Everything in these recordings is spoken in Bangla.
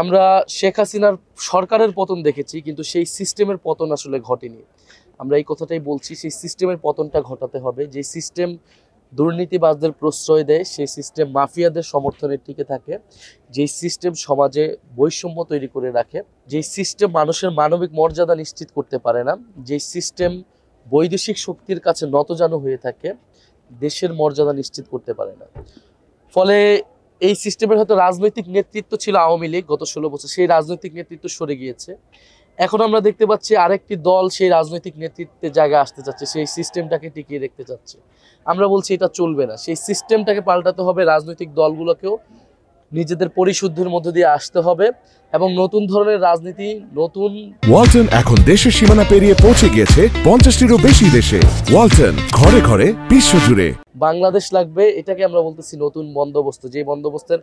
আমরা শেখ হাসিনার সরকারের পতন দেখেছি, কিন্তু সেই সিস্টেমের পতন আসলে ঘটেনি। আমরা এই কথাটাই বলছি, সেই সিস্টেমের পতনটা ঘটাতে হবে। যে সিস্টেম দুর্নীতিবাজদের প্রশ্রয় দেয়, সেই সিস্টেম মাফিয়াদের সমর্থনে টিকে থাকে, যেই সিস্টেম সমাজে বৈষম্য তৈরি করে রাখে, যেই সিস্টেম মানুষের মানবিক মর্যাদা নিশ্চিত করতে পারে না, যেই সিস্টেম বৈদেশিক শক্তির কাছে নতজানু হয়ে থাকে, দেশের মর্যাদা নিশ্চিত করতে পারে না। ফলে এই সিস্টেমের হয়তো রাজনৈতিক নেতৃত্ব ছিল আওয়ামী লীগ গত 16 বছর, সেই রাজনৈতিক নেতৃত্ব সরে গিয়েছে। এখন আমরা দেখতে পাচ্ছি আরেকটি দল সেই রাজনৈতিক নেতৃত্বের জায়গায় আসতে চাচ্ছে, সেই সিস্টেমটাকে টিকিয়ে রাখতে চাচ্ছে। আমরা বলছি এটা চলবে না, সেই সিস্টেমটাকে পাল্টাতে হবে। রাজনৈতিক দলগুলোকেও নিজেদের পরিশুদ্ধির মধ্য দিয়ে আসতে হবে এবং নতুন ধরনের রাজনীতি, নতুন ওয়ালটন এখন দেশের সীমানা পেরিয়ে পৌঁছে গিয়েছে 50টিরও বেশি দেশে। ওয়ালটন, ঘরে ঘরে বিশ্বজুড়ে। বাংলাদেশ লাগবে, এটাকে আমরা বলতেছি নতুন বন্দোবস্ত। যে বন্দোবস্তের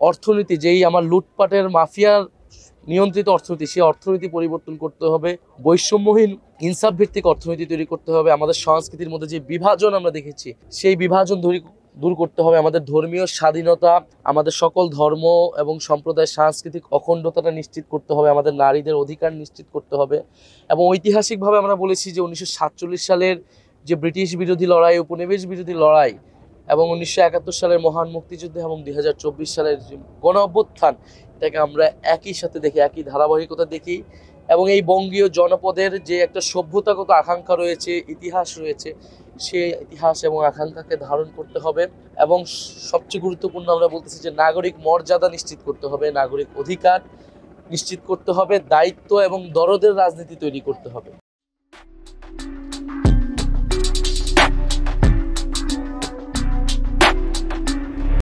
অর্থনীতি, যেই আমার লুটপাটের মাফিয়ার নিয়ন্ত্রিত অর্থনীতি, সেই অর্থনীতি পরিবর্তন করতে হবে। বৈষম্যহীন ইনসাফ ভিত্তিক অর্থনীতি তৈরি করতে হবে। আমাদের সংস্কৃতির মধ্যে যে বিভাজন আমরা দেখেছি, সেই বিভাজন দূর করতে হবে। আমাদের ধর্মীয় স্বাধীনতা, আমাদের সকল ধর্ম এবং সম্প্রদায়ের সাংস্কৃতিক অখণ্ডতাটা নিশ্চিত করতে হবে। আমাদের নারীদের অধিকার নিশ্চিত করতে হবে। এবং ঐতিহাসিকভাবে আমরা বলেছি যে 1947 সালের যে ব্রিটিশ বিরোধী লড়াই, উপনিবেশ বিরোধী লড়াই, এবং 1971 সালের মহান মুক্তিযুদ্ধ এবং 2024 সালের যে গণ অভ্যুত্থান, এটাকে আমরা একই সাথে দেখি, একই ধারাবাহিকতা দেখি। এবং এই বঙ্গীয় জনপদের যে একটা সভ্যতাগত আকাঙ্ক্ষা রয়েছে, ইতিহাস রয়েছে, সেই ইতিহাস এবং আকাঙ্ক্ষাকে ধারণ করতে হবে। এবং সবচেয়ে গুরুত্বপূর্ণ আমরা বলতেছি যে নাগরিক মর্যাদা নিশ্চিত করতে হবে, নাগরিক অধিকার নিশ্চিত করতে হবে, দায়িত্ব এবং দরদের রাজনীতি তৈরি করতে হবে।